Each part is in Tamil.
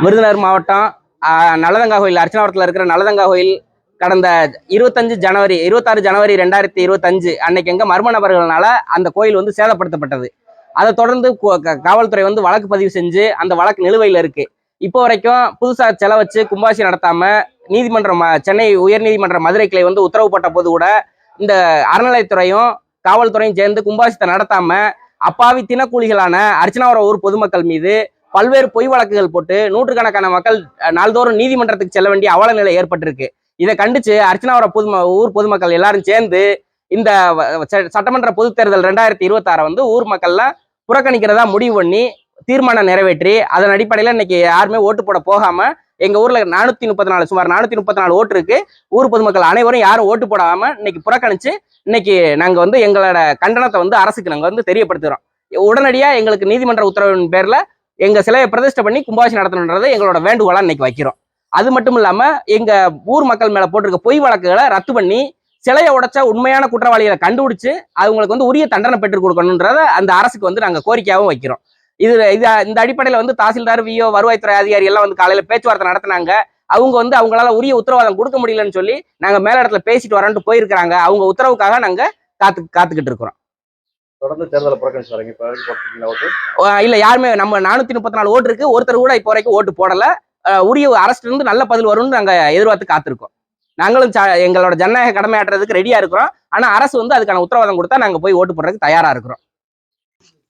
விருதுநகர் மாவட்டம் நல்லதங்கா கோயில், அர்ச்சனாபுரத்தில் இருக்கிற நல்லதங்கா கோயில் கடந்த 26 ஜனவரி 2025 அன்னைக்கு எங்க மர்ம நபர்களால அந்த கோயில் வந்து சேதப்படுத்தப்பட்டது. அதை தொடர்ந்து காவல்துறை வந்து வழக்கு பதிவு செஞ்சு அந்த வழக்கு நிலுவையில் இருக்கு. இப்போ வரைக்கும் புதுசா செல வச்சு கும்பாசி நடத்தாம நீதிமன்றம், சென்னை உயர்நீதிமன்ற மதுரை கிளை வந்து உத்தரவு போட்ட போது கூட இந்த அறநிலையத்துறையும் காவல்துறையும் சேர்ந்து கும்பாசியத்தை நடத்தாம அப்பாவி தினக்கூலிகளான அர்ச்சனாபுரம் ஊர் பொதுமக்கள் மீது பல்வேறு பொய் வழக்குகள் போட்டு நூற்றுக்கணக்கான மக்கள் நாள்தோறும் நீதிமன்றத்துக்கு செல்ல வேண்டிய அவல நிலை ஏற்பட்டிருக்கு. இதை கண்டிச்சு அர்ச்சனாபுரம் ஊர் பொதுமக்கள் எல்லாரும் சேர்ந்து இந்த சட்டமன்ற பொதுத் தேர்தல் 2026 வந்து ஊர் மக்கள்லாம் புறக்கணிக்கிறதா முடிவு பண்ணி தீர்மானம் நிறைவேற்றி அதன் அடிப்படையில் இன்னைக்கு யாருமே ஓட்டு போட போகாம எங்க ஊர்ல 434 சுமார் 434 ஓட்டு இருக்கு. ஊர் பொதுமக்கள் அனைவரும் யாரும் ஓட்டு போடாம இன்னைக்கு புறக்கணிச்சு இன்னைக்கு நாங்க வந்து எங்களோட கண்டனத்தை வந்து அரசுக்கு நாங்க வந்து தெரியப்படுத்துறோம். உடனடியா எங்களுக்கு நீதிமன்ற உத்தரவின் பேர்ல எங்க சிலையை பிரதிஷ்டை பண்ணி கும்பாசி நடத்தணுன்றது எங்களோட வேண்டுகோளா இன்னைக்கு வைக்கிறோம். அது மட்டும் இல்லாம எங்க ஊர் மக்கள் மேல போட்டிருக்க பொய் வழக்குகளை ரத்து பண்ணி சிலையை உடைச்ச உண்மையான குற்றவாளிகளை கண்டுபிடிச்சு அவங்களுக்கு வந்து உரிய தண்டனை பெற்றுக் கொடுக்கணுன்றத அந்த அரசுக்கு வந்து நாங்க கோரிக்கையாகவும் வைக்கிறோம். இந்த அடிப்படையில வந்து தாசில்தார், விஓ, வருவாய்த்துறை அதிகாரி எல்லாம் வந்து காலையில பேச்சுவார்த்தை நடத்தினாங்க. அவங்க வந்து அவங்களால உரிய உத்தரவாதம் கொடுக்க முடியலன்னு சொல்லி நாங்க மேல இடத்துல பேசிட்டு வரேன்ட்டு போயிருக்கிறாங்க. அவங்க உத்தரவுக்காக நாங்க காத்துக்கிட்டு இருக்கிறோம். தொடர்ந்து தேர்தலை புறக்கணிச்சு வரீங்க. இல்ல, யாருமே நம்ம 434 ஓட்டு இருக்கு, ஒருத்தர் கூட இப்போ வரைக்கும் ஓட்டு போடல. உரிய அரசுல இருந்து நல்ல பதில் வரும்னு நாங்க எதிர்பார்த்து காத்திருக்கோம். நாங்களும் எங்களோட ஜனநாயக கடமையாற்றுறதுக்கு ரெடியா இருக்கிறோம். ஆனா அரசு வந்து அதுக்கான உத்தரவாதம் கொடுத்தா நாங்க போய் ஓட்டு போடுறதுக்கு தயாரா இருக்கிறோம்.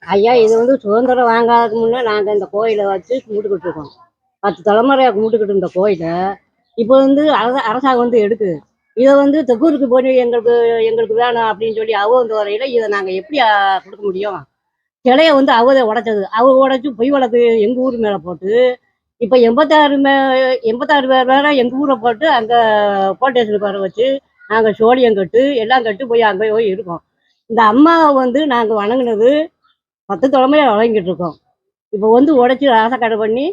ஐயா, இது வந்து சுதந்திரம் வாங்காததுக்கு முன்னே நாங்கள் இந்த கோயிலை வச்சு கும்பிட்டுக்கிட்டு இருக்கோம். 10 தலைமுறையாக கும்பிட்டுக்கிட்டு இருந்த கோயிலை இப்போ வந்து அரசாங்கம் வந்து எடுக்குது. இதை வந்து தெக்கூருக்கு போய் எங்களுக்கு வேணும் அப்படின்னு சொல்லி அவங்க வரையில இதை நாங்கள் எப்படி கொடுக்க முடியும்? சிலையை வந்து அவதை உடைச்சது, உடைச்சி பொய் வழக்கு எங்கள் ஊர் மேலே போட்டு இப்போ 86 பேர் வேற எங்கள் ஊரை போட்டு அங்கே கோட்டேஷனுக்கு வர வச்சு நாங்கள் சோழியம் கட்டு எல்லாம் கட்டு போய் அங்கே போய் இருக்கோம். இந்த அம்மாவை வந்து நாங்கள் வணங்கினது 10 தலைமையாக வழங்கிட்டு இருக்கோம். இப்போ வந்து உடைச்சி ராசக்கடை பண்ணி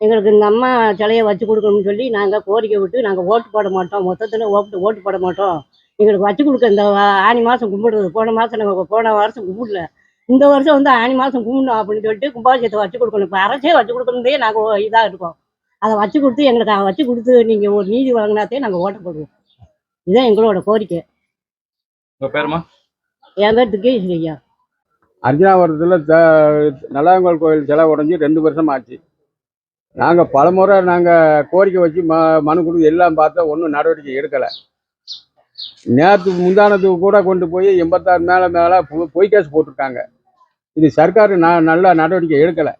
எங்களுக்கு இந்த அம்மா சிலையை வச்சு கொடுக்கணும்னு சொல்லி நாங்கள் கோரிக்கை விட்டு நாங்கள் ஓட்டு போட மாட்டோம், மொத்தத்தில் ஓட்டு போட மாட்டோம், எங்களுக்கு வச்சு கொடுக்க இந்த ஆனி மாதம் கும்பிடுறது. போன வருஷம் கும்பிடல, இந்த வருஷம் வந்து ஆனி மாதம் கும்பிடணும் அப்படின்னு சொல்லிட்டு கும்பாபிஷேகத்தை வச்சு கொடுக்கணும். இப்போ அரசே வச்சு கொடுக்கணுதே நாங்கள் இதாக இருக்கோம். அதை வச்சு கொடுத்து எங்களுக்கு வச்சு கொடுத்து நீங்கள் ஒரு நீதி வழங்கினாத்தே நாங்கள் ஓட்ட போடுவோம். இதுதான் எங்களோட கோரிக்கை. உங்கள் பேருமா? என் பேர் துர்கேஸ்வரி ஐயா. அர்ச்சனாபுரத்தில் நல்லதங்கால் கோயில் சிலை உடஞ்சி 2 வருஷம் ஆச்சு. நாங்கள் பலமுறை கோரிக்கை வச்சு மனு கொடுத்து எல்லாம் பார்த்தா ஒன்றும் நடவடிக்கை எடுக்கலை. நேற்று முந்தானத்துக்கு கூட கொண்டு போய் 86 மேலே பொய் கேஸ் போட்டிருக்காங்க. இது சர்க்கார் நல்ல நடவடிக்கை எடுக்கலை.